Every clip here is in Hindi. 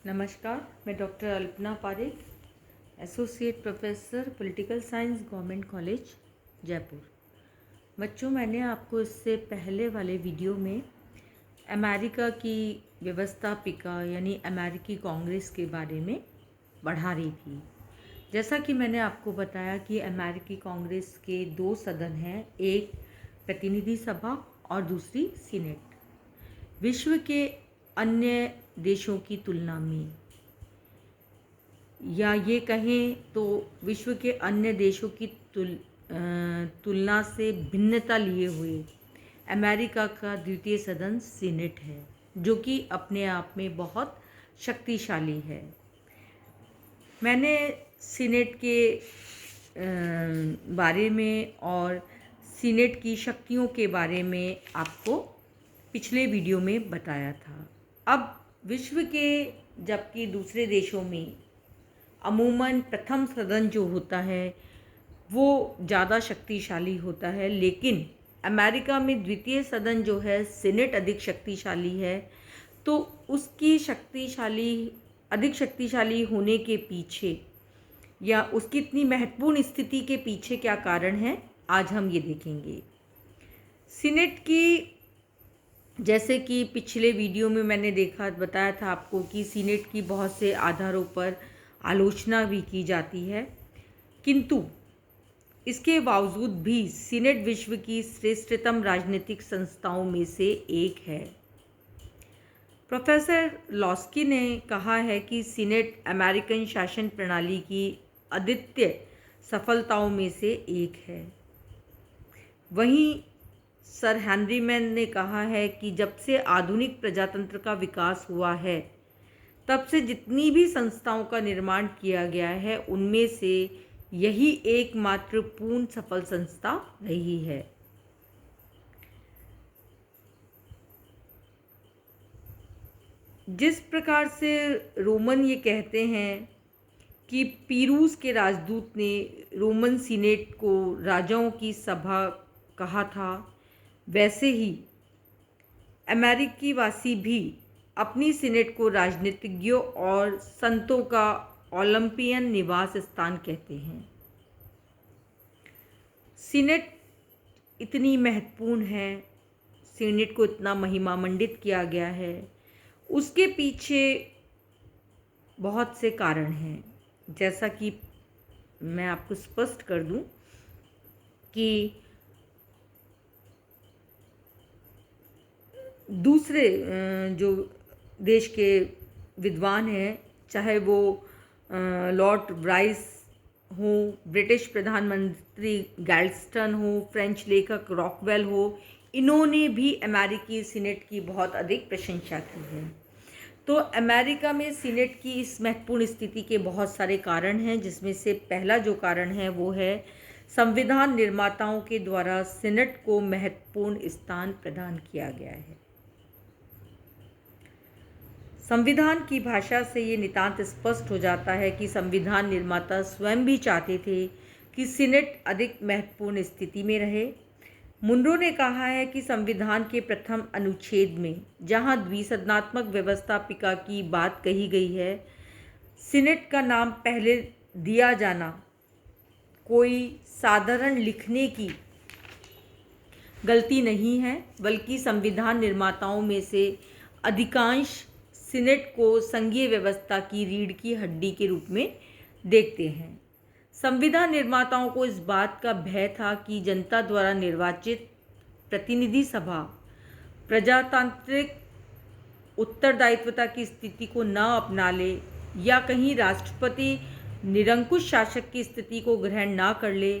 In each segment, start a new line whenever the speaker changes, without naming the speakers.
नमस्कार, मैं doctor Alpana Parekh, associate professor political science, government college Jaipur. बच्चों, मैंने आपको इससे पहले वाले वीडियो में अमेरिका की व्यवस्थापिका यानी अमेरिकी कांग्रेस के बारे में पढ़ा रही थी। जैसा कि मैंने आपको बताया कि अमेरिकी कांग्रेस के दो सदन हैं, एक प्रतिनिधि सभा और दूसरी सीनेट। विश्व के अन्य देशों की तुलना में, या ये कहें तो विश्व के अन्य देशों की तुलना से भिन्नता लिए हुए अमेरिका का द्वितीय सदन सीनेट है, जो कि अपने आप में बहुत शक्तिशाली है। मैंने सीनेट के बारे में और सीनेट की शक्तियों के बारे में आपको पिछले वीडियो में बताया था। अब विश्व के जबकि दूसरे देशों में अमूमन प्रथम सदन जो होता है वो ज़्यादा शक्तिशाली होता है, लेकिन अमेरिका में द्वितीय सदन जो है सीनेट अधिक शक्तिशाली है। तो उसकी अधिक शक्तिशाली होने के पीछे या उसकी इतनी महत्वपूर्ण स्थिति के पीछे क्या कारण है, आज हम ये देखेंगे। सीनेट की, जैसे कि पिछले वीडियो में मैंने बताया था आपको कि सीनेट की बहुत से आधारों पर आलोचना भी की जाती है, किंतु इसके बावजूद भी सीनेट विश्व की श्रेष्ठतम राजनीतिक संस्थाओं में से एक है। प्रोफेसर लॉस्की ने कहा है कि सीनेट अमेरिकन शासन प्रणाली की अद्वितीय सफलताओं में से एक है। वहीं सर हेनरी मैन ने कहा है कि जब से आधुनिक प्रजातंत्र का विकास हुआ है, तब से जितनी भी संस्थाओं का निर्माण किया गया है, उनमें से यही एकमात्र पूर्ण सफल संस्था रही है। जिस प्रकार से रोमन ये कहते हैं कि पीरूस के राजदूत ने रोमन सीनेट को राजाओं की सभा कहा था, वैसे ही अमेरिकी वासी भी अपनी सीनेट को राजनीतिज्ञों और संतों का ओलंपियन निवास स्थान कहते हैं। सीनेट इतनी महत्वपूर्ण है, सीनेट को इतना महिमामंडित किया गया है, उसके पीछे बहुत से कारण हैं। जैसा कि मैं आपको स्पष्ट कर दूं कि दूसरे जो देश के विद्वान हैं, चाहे वो लॉर्ड ब्राइस हो, ब्रिटिश प्रधानमंत्री गैल्स्टन हो, फ्रेंच लेखक रॉकवेल हो, इन्होंने भी अमेरिकी सीनेट की बहुत अधिक प्रशंसा की है। तो अमेरिका में सीनेट की इस महत्वपूर्ण स्थिति के बहुत सारे कारण हैं, जिसमें से पहला जो कारण है वो है संविधान निर्माताओं के द्वारा सीनेट को महत्वपूर्ण स्थान प्रदान किया गया है। संविधान की भाषा से ये नितांत स्पष्ट हो जाता है कि संविधान निर्माता स्वयं भी चाहते थे कि सीनेट अधिक महत्वपूर्ण स्थिति में रहे। मुनरो ने कहा है कि संविधान के प्रथम अनुच्छेद में जहां द्विसदनात्मक व्यवस्थापिका की बात कही गई है, सीनेट का नाम पहले दिया जाना कोई साधारण लिखने की गलती नहीं है, बल्कि संविधान निर्माताओं में से अधिकांश सीनेट को संघीय व्यवस्था की रीढ़ की हड्डी के रूप में देखते हैं। संविधान निर्माताओं को इस बात का भय था कि जनता द्वारा निर्वाचित प्रतिनिधि सभा प्रजातांत्रिक उत्तरदायित्वता की स्थिति को न अपना ले या कहीं राष्ट्रपति निरंकुश शासक की स्थिति को ग्रहण न कर ले।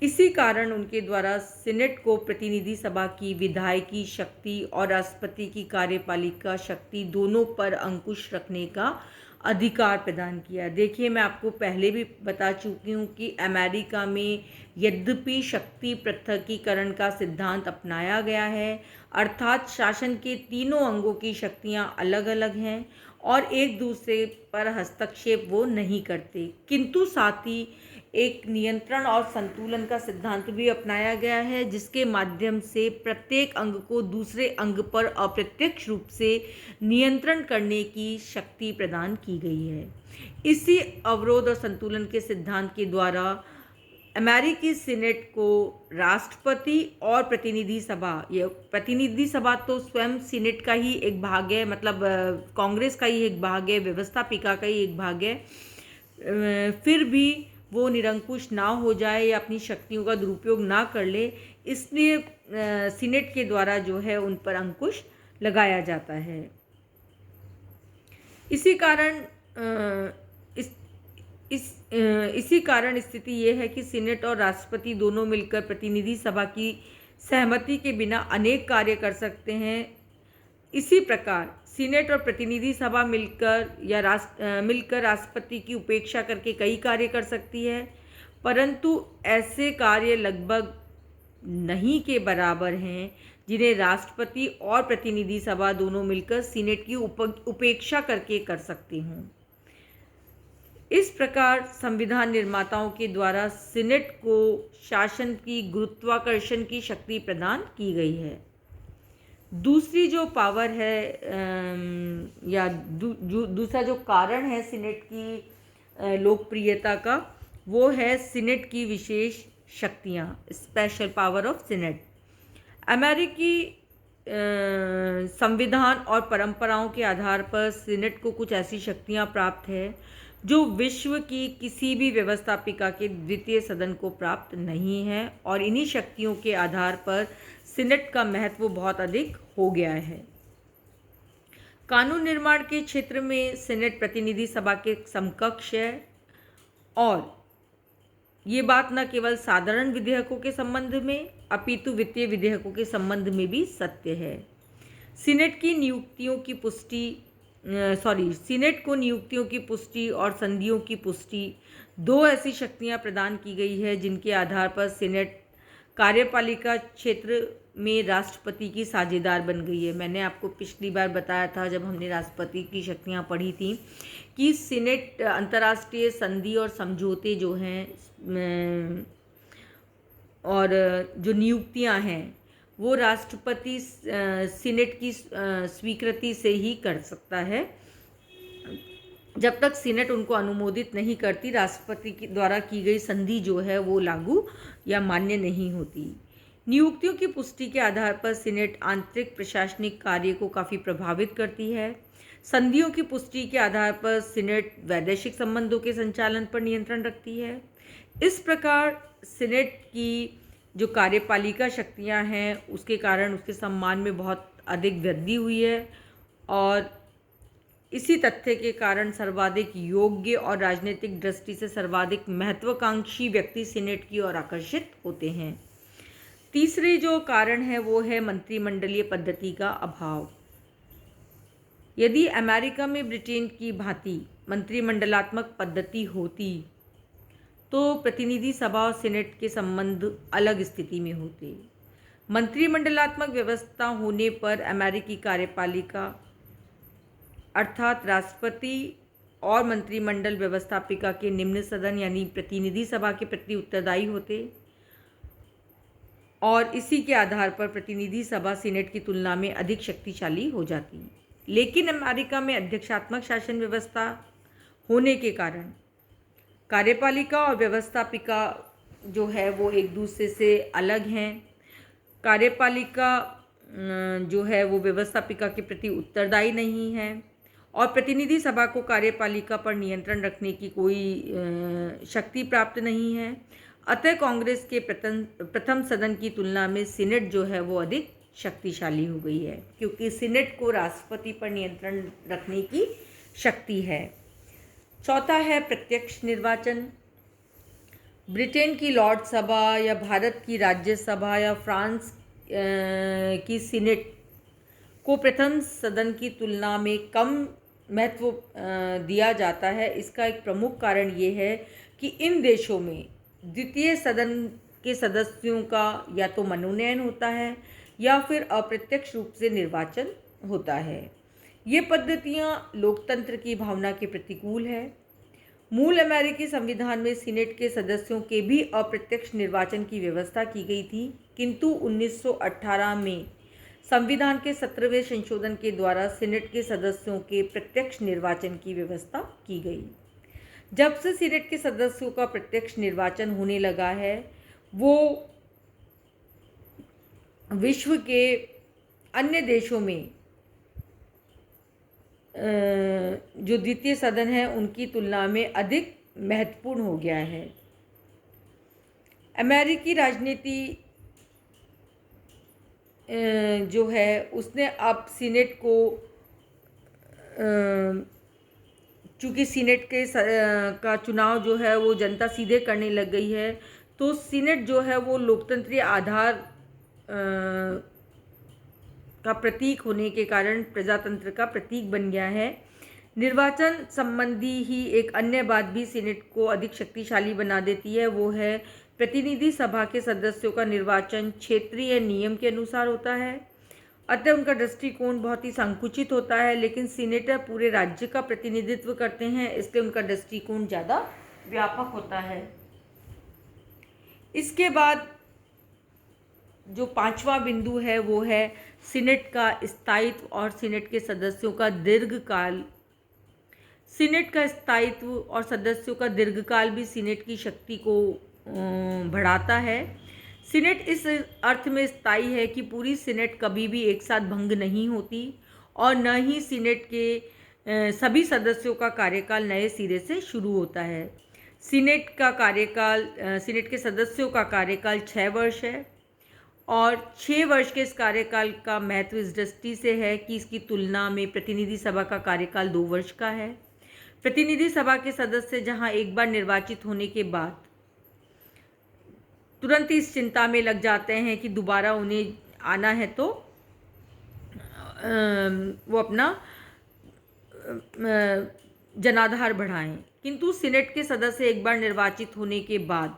इसी कारण उनके द्वारा सीनेट को प्रतिनिधि सभा की विधायकी शक्ति और राष्ट्रपति की कार्यपालिका शक्ति दोनों पर अंकुश रखने का अधिकार प्रदान किया। देखिए, मैं आपको पहले भी बता चुकी हूँ कि अमेरिका में यद्यपि शक्ति पृथकीकरण का सिद्धांत अपनाया गया है, अर्थात शासन के तीनों अंगों की शक्तियाँ अलग अलग हैं और एक दूसरे पर हस्तक्षेप वो नहीं करते, किंतु साथ ही एक नियंत्रण और संतुलन का सिद्धांत भी अपनाया गया है, जिसके माध्यम से प्रत्येक अंग को दूसरे अंग पर अप्रत्यक्ष रूप से नियंत्रण करने की शक्ति प्रदान की गई है। इसी अवरोध और संतुलन के सिद्धांत के द्वारा अमेरिकी सीनेट को राष्ट्रपति और प्रतिनिधि सभा, ये प्रतिनिधि सभा तो स्वयं सीनेट का ही एक भाग है, मतलब कांग्रेस का ही एक भाग है, व्यवस्थापिका का ही एक भाग है, फिर भी वो निरंकुश ना हो जाए या अपनी शक्तियों का दुरुपयोग ना कर ले, इसलिए सीनेट के द्वारा जो है उन पर अंकुश लगाया जाता है। इसी कारण स्थिति ये है कि सीनेट और राष्ट्रपति दोनों मिलकर प्रतिनिधि सभा की सहमति के बिना अनेक कार्य कर सकते हैं। इसी प्रकार सीनेट और प्रतिनिधि सभा मिलकर राष्ट्रपति की उपेक्षा करके कई कार्य कर सकती है, परंतु ऐसे कार्य लगभग नहीं के बराबर हैं जिन्हें राष्ट्रपति और प्रतिनिधि सभा दोनों मिलकर सीनेट की उपेक्षा करके कर सकते हों। इस प्रकार संविधान निर्माताओं के द्वारा सीनेट को शासन की गुरुत्वाकर्षण की शक्ति प्रदान की गई है। दूसरी जो पावर है या दूसरा जो कारण है सीनेट की लोकप्रियता का, वो है सीनेट की विशेष शक्तियाँ, स्पेशल पावर ऑफ सीनेट। अमेरिकी संविधान और परंपराओं के आधार पर सीनेट को कुछ ऐसी शक्तियाँ प्राप्त है जो विश्व की किसी भी व्यवस्थापिका के द्वितीय सदन को प्राप्त नहीं है, और इन्हीं शक्तियों के आधार पर सीनेट का महत्व बहुत अधिक हो गया है। कानून निर्माण के क्षेत्र में सीनेट प्रतिनिधि सभा के समकक्ष है, और ये बात न केवल साधारण विधेयकों के संबंध में अपितु वित्तीय विधेयकों के संबंध में भी सत्य है। सीनेट को नियुक्तियों की पुष्टि और संधियों की पुष्टि, दो ऐसी शक्तियां प्रदान की गई है जिनके आधार पर सीनेट कार्यपालिका क्षेत्र में राष्ट्रपति की साझेदार बन गई है। मैंने आपको पिछली बार बताया था जब हमने राष्ट्रपति की शक्तियां पढ़ी थी कि सीनेट अंतर्राष्ट्रीय संधि और समझौते जो हैं और जो नियुक्तियां हैं वो राष्ट्रपति सीनेट की स्वीकृति से ही कर सकता है। जब तक सीनेट उनको अनुमोदित नहीं करती, राष्ट्रपति के द्वारा की गई संधि जो है वो लागू या मान्य नहीं होती। नियुक्तियों की पुष्टि के आधार पर सीनेट आंतरिक प्रशासनिक कार्य को काफ़ी प्रभावित करती है। संधियों की पुष्टि के आधार पर सीनेट वैदेशिक संबंधों के संचालन पर नियंत्रण रखती है। इस प्रकार सीनेट की जो कार्यपालिका शक्तियां हैं उसके कारण उसके सम्मान में बहुत अधिक वृद्धि हुई है, और इसी तथ्य के कारण सर्वाधिक योग्य और राजनीतिक दृष्टि से सर्वाधिक महत्वाकांक्षी व्यक्ति सीनेट की ओर आकर्षित होते हैं। तीसरे जो कारण है वो है मंत्रिमंडलीय पद्धति का अभाव। यदि अमेरिका में ब्रिटेन की भांति मंत्रिमंडलात्मक पद्धति होती तो प्रतिनिधि सभा और सीनेट के संबंध अलग स्थिति में होते। मंत्रिमंडलात्मक व्यवस्था होने पर अमेरिकी कार्यपालिका अर्थात राष्ट्रपति और मंत्रिमंडल व्यवस्थापिका के निम्न सदन यानी प्रतिनिधि सभा के प्रति उत्तरदायी होते, और इसी के आधार पर प्रतिनिधि सभा सीनेट की तुलना में अधिक शक्तिशाली हो जाती। लेकिन अमेरिका में अध्यक्षात्मक शासन व्यवस्था होने के कारण कार्यपालिका और व्यवस्थापिका जो है वो एक दूसरे से अलग हैं। कार्यपालिका जो है वो व्यवस्थापिका के प्रति उत्तरदायी नहीं है, और प्रतिनिधि सभा को कार्यपालिका पर नियंत्रण रखने की कोई शक्ति प्राप्त नहीं है। अतः कांग्रेस के प्रथम सदन की तुलना में सीनेट जो है वो अधिक शक्तिशाली हो गई है, क्योंकि सीनेट को राष्ट्रपति पर नियंत्रण रखने की शक्ति है। चौथा है प्रत्यक्ष निर्वाचन। ब्रिटेन की लॉर्ड सभा या भारत की राज्यसभा या फ्रांस की सीनेट को प्रथम सदन की तुलना में कम महत्व दिया जाता है। इसका एक प्रमुख कारण ये है कि इन देशों में द्वितीय सदन के सदस्यों का या तो मनोनयन होता है या फिर अप्रत्यक्ष रूप से निर्वाचन होता है। ये पद्धतियाँ लोकतंत्र की भावना के प्रतिकूल है। मूल अमेरिकी संविधान में सीनेट के सदस्यों के भी अप्रत्यक्ष निर्वाचन की व्यवस्था की गई थी, किंतु 1918 में संविधान के 17वें संशोधन के द्वारा सीनेट के सदस्यों के प्रत्यक्ष निर्वाचन की व्यवस्था की गई। जब से सीनेट के सदस्यों का प्रत्यक्ष निर्वाचन होने लगा है, वो विश्व के अन्य देशों में जो द्वितीय सदन है उनकी तुलना में अधिक महत्वपूर्ण हो गया है। अमेरिकी राजनीति जो है उसने अब सीनेट को, चूँकि सीनेट के का चुनाव जो है वो जनता सीधे करने लग गई है, तो सीनेट जो है वो लोकतंत्रीय आधार का प्रतीक होने के कारण प्रजातंत्र का प्रतीक बन गया है। निर्वाचन संबंधी ही एक अन्य बात भी सीनेट को अधिक शक्तिशाली बना देती है, वो है प्रतिनिधि सभा के सदस्यों का निर्वाचन क्षेत्रीय नियम के अनुसार होता है, अतः उनका दृष्टिकोण बहुत ही संकुचित होता है, लेकिन सीनेटर पूरे राज्य का प्रतिनिधित्व करते हैं, इसलिए उनका दृष्टिकोण ज़्यादा व्यापक होता है। इसके बाद जो पांचवा बिंदु है वो है सीनेट का स्थायित्व और सीनेट के सदस्यों का दीर्घकाल। सीनेट का स्थायित्व और सदस्यों का दीर्घकाल भी सीनेट की शक्ति को बढ़ाता है। सीनेट इस अर्थ में स्थायी है कि पूरी सीनेट कभी भी एक साथ भंग नहीं होती और न ही सीनेट के सभी सदस्यों का कार्यकाल नए सिरे से शुरू होता है। सीनेट के सदस्यों का कार्यकाल 6 वर्ष है और 6 वर्ष के इस कार्यकाल का महत्व इस दृष्टि से है कि इसकी तुलना में प्रतिनिधि सभा का कार्यकाल 2 वर्ष का है। प्रतिनिधि सभा के सदस्य जहां एक बार निर्वाचित होने के बाद तुरंत इस चिंता में लग जाते हैं कि दोबारा उन्हें आना है तो वो अपना जनाधार बढ़ाएं, किंतु सीनेट के सदस्य एक बार निर्वाचित होने के बाद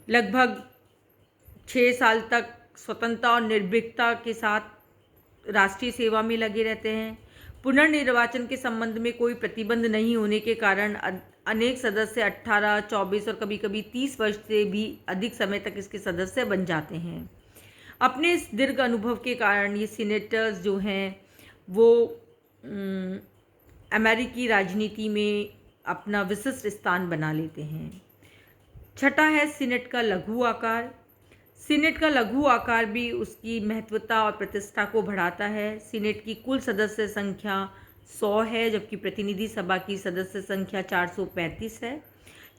लगभग 6 साल तक स्वतंत्रता और निर्भीकता के साथ राष्ट्रीय सेवा में लगे रहते हैं। पुनर्निर्वाचन के संबंध में कोई प्रतिबंध नहीं होने के कारण अनेक सदस्य 18, 24 और कभी-कभी 30 वर्ष से भी अधिक समय तक इसके सदस्य बन जाते हैं। अपने इस दीर्घ अनुभव के कारण ये सीनेटर्स जो हैं वो अमेरिकी राजनीति में अपना विशिष्ट स्थान बना लेते हैं। छठा है सीनेट का लघु आकार। सीनेट का लघु आकार भी उसकी महत्वता और प्रतिष्ठा को बढ़ाता है। सीनेट की कुल सदस्य संख्या 100 है, जबकि प्रतिनिधि सभा की सदस्य संख्या 435 है।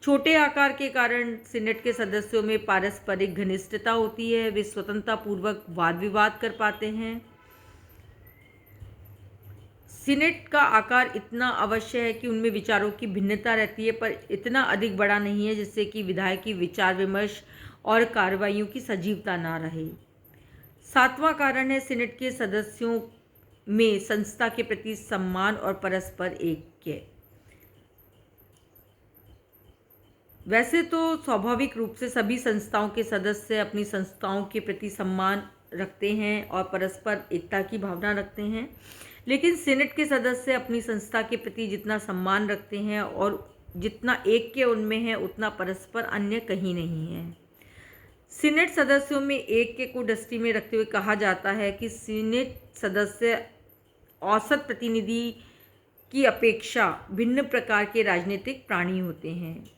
छोटे आकार के कारण सीनेट के सदस्यों में पारस्परिक घनिष्ठता होती है, वे स्वतंत्रतापूर्वक वाद विवाद कर पाते हैं। सीनेट का आकार इतना अवश्य है कि उनमें विचारों की भिन्नता रहती है, पर इतना अधिक बड़ा नहीं है जिससे कि विधायकी विचार विमर्श और कार्रवाइयों की सजीवता ना रहे। 7वां कारण है सीनेट के सदस्यों में संस्था के प्रति सम्मान और परस्पर ऐक्य। वैसे तो स्वाभाविक रूप से सभी संस्थाओं के सदस्य अपनी संस्थाओं के प्रति सम्मान रखते हैं और परस्पर एकता की भावना रखते हैं, लेकिन सीनेट के सदस्य अपनी संस्था के प्रति जितना सम्मान रखते हैं और जितना ऐक्य उनमें है उतना परस्पर अन्य कहीं नहीं है। सीनेट सदस्यों में ऐक्य को दृष्टि में रखते हुए कहा जाता है कि सीनेट सदस्य औसत प्रतिनिधि की अपेक्षा भिन्न प्रकार के राजनीतिक प्राणी होते हैं।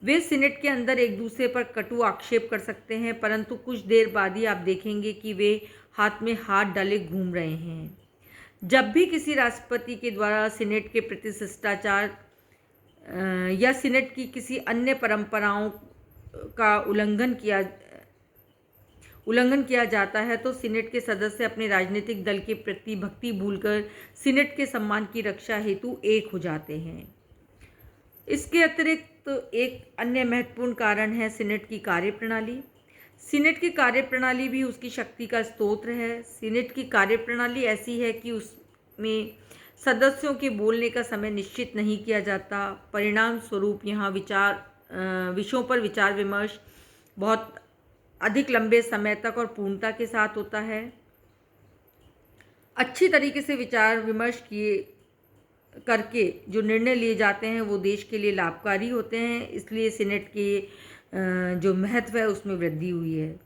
वे सीनेट के अंदर एक दूसरे पर कटु आक्षेप कर सकते हैं, परंतु कुछ देर बाद ही आप देखेंगे कि वे हाथ में हाथ डाले घूम रहे हैं। जब भी किसी राष्ट्रपति के द्वारा सीनेट के प्रति शिष्टाचार या सीनेट की किसी अन्य परंपराओं का उल्लंघन किया जाता है तो सीनेट के सदस्य अपने राजनीतिक दल के प्रति भक्ति भूलकर सीनेट के सम्मान की रक्षा हेतु एक हो जाते हैं। इसके अतिरिक्त एक अन्य महत्वपूर्ण कारण है सीनेट की कार्यप्रणाली। सीनेट की कार्यप्रणाली भी उसकी शक्ति का स्रोत है। सीनेट की कार्यप्रणाली ऐसी है कि उसमें सदस्यों के बोलने का समय निश्चित नहीं किया जाता। परिणाम स्वरूप यहाँ विषयों पर विचार विमर्श बहुत अधिक लंबे समय तक और पूर्णता के साथ होता है। अच्छी तरीके से विचार विमर्श करके जो निर्णय लिए जाते हैं वो देश के लिए लाभकारी होते हैं, इसलिए सीनेट के जो महत्व है उसमें वृद्धि हुई है।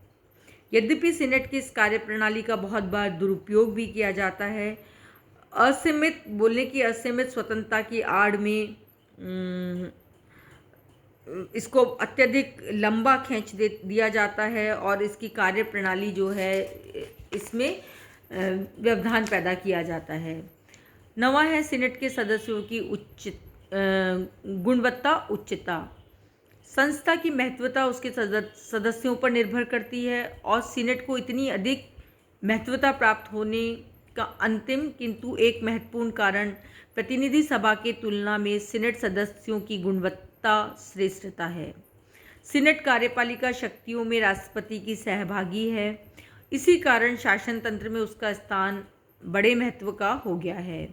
यद्यपि सीनेट की इस कार्यप्रणाली का बहुत बार दुरुपयोग भी किया जाता है। असीमित बोलने की असीमित स्वतंत्रता की आड़ में इसको अत्यधिक लंबा खींच दिया जाता है और इसकी कार्यप्रणाली जो है इसमें व्यवधान पैदा किया जाता है। नवा है सीनेट के सदस्यों की गुणवत्ता उच्चता। संस्था की महत्वता उसके सदस्यों पर निर्भर करती है और सीनेट को इतनी अधिक महत्वता प्राप्त होने का अंतिम किंतु एक महत्वपूर्ण कारण प्रतिनिधि सभा के तुलना में सीनेट सदस्यों की गुणवत्ता श्रेष्ठता है। सीनेट कार्यपालिका शक्तियों में राष्ट्रपति की सहभागी है, इसी कारण शासन तंत्र में उसका स्थान बड़े महत्व का हो गया है।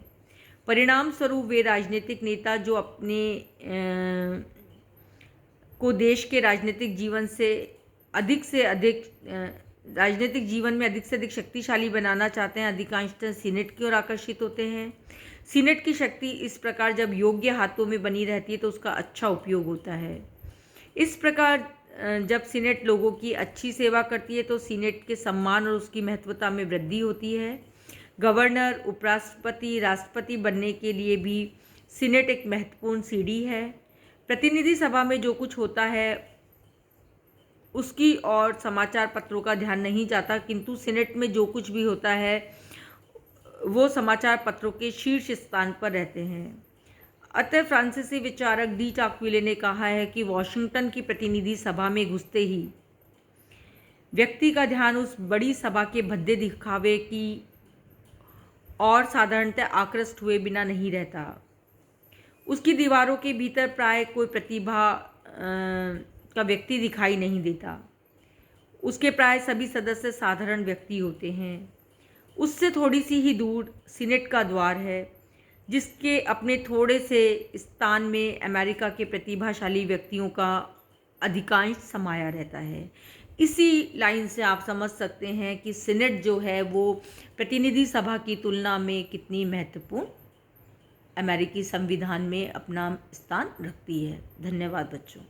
परिणाम स्वरूप वे राजनीतिक नेता जो अपने को देश के राजनीतिक जीवन में अधिक से अधिक शक्तिशाली बनाना चाहते हैं, अधिकांशतः सीनेट की ओर आकर्षित होते हैं। सीनेट की शक्ति इस प्रकार जब योग्य हाथों में बनी रहती है तो उसका अच्छा उपयोग होता है। इस प्रकार जब सीनेट लोगों की अच्छी सेवा करती है तो सीनेट के सम्मान और उसकी महत्वता में वृद्धि होती है। गवर्नर, उपराष्ट्रपति, राष्ट्रपति बनने के लिए भी सीनेट एक महत्वपूर्ण सीढ़ी है। प्रतिनिधि सभा में जो कुछ होता है उसकी और समाचार पत्रों का ध्यान नहीं जाता, किंतु सीनेट में जो कुछ भी होता है वो समाचार पत्रों के शीर्ष स्थान पर रहते हैं। अतः फ्रांसीसी विचारक डी टॉक्विले ने कहा है कि वॉशिंगटन की प्रतिनिधि सभा में घुसते ही व्यक्ति का ध्यान उस बड़ी सभा के भद्दे दिखावे की और साधारणतः आकृष्ट हुए बिना नहीं रहता। उसकी दीवारों के भीतर प्राय कोई प्रतिभा का व्यक्ति दिखाई नहीं देता। उसके प्राय सभी सदस्य साधारण व्यक्ति होते हैं। उससे थोड़ी सी ही दूर सीनेट का द्वार है, जिसके अपने थोड़े से स्थान में अमेरिका के प्रतिभाशाली व्यक्तियों का अधिकांश समाया रहता है। इसी लाइन से आप समझ सकते हैं कि सीनेट जो है वो प्रतिनिधि सभा की तुलना में कितनी महत्वपूर्ण अमेरिकी संविधान में अपना स्थान रखती है। धन्यवाद बच्चों।